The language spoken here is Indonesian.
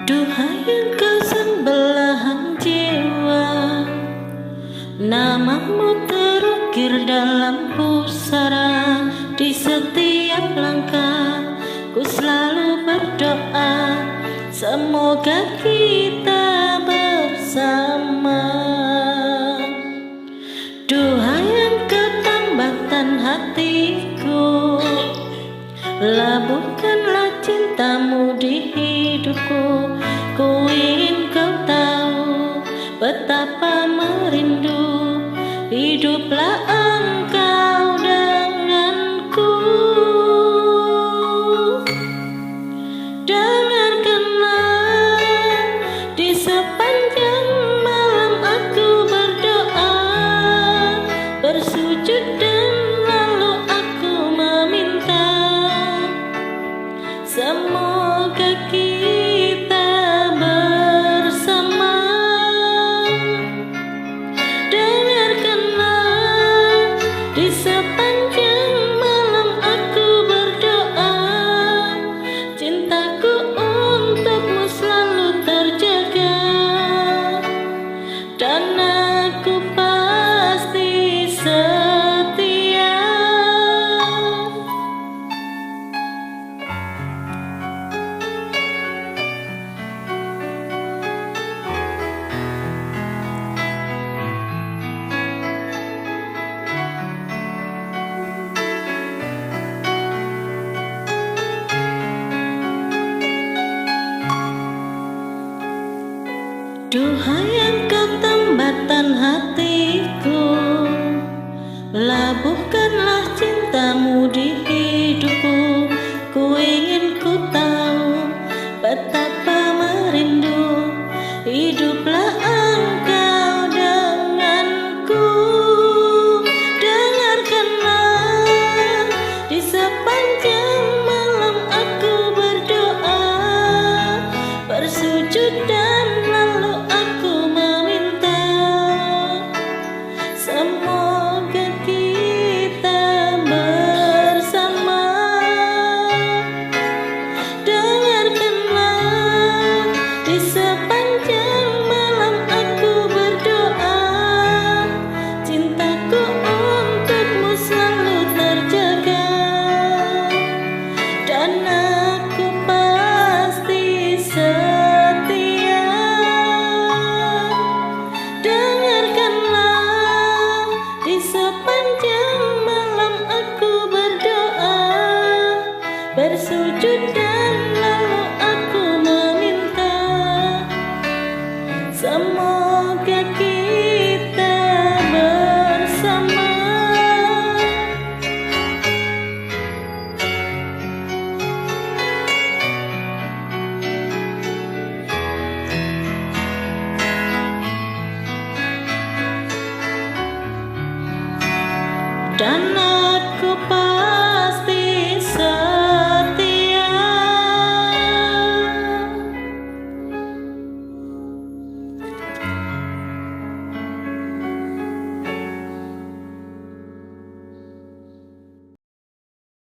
Duhai engkau sang belahan jiwa, namamu terukir dalam pusara. Di setiap langkah ku selalu berdoa, semoga kita bersama. Duhai engkau tambatan hatiku, labuhkanlah cintamu di hidupku. Ku ingin kau tahu betapa merindu, hiduplah engkau denganku. Dengarkanlah, di sepanjang malam aku berdoa, bersujud dan lalu aku meminta, semoga kita bersama. Dengarkanlah, di sepanjang malam aku berdoa, cintaku untukmu selalu terjaga, dan aku pasti setia. Duhai engkau tambatan hatiku, labuhkanlah cintamu di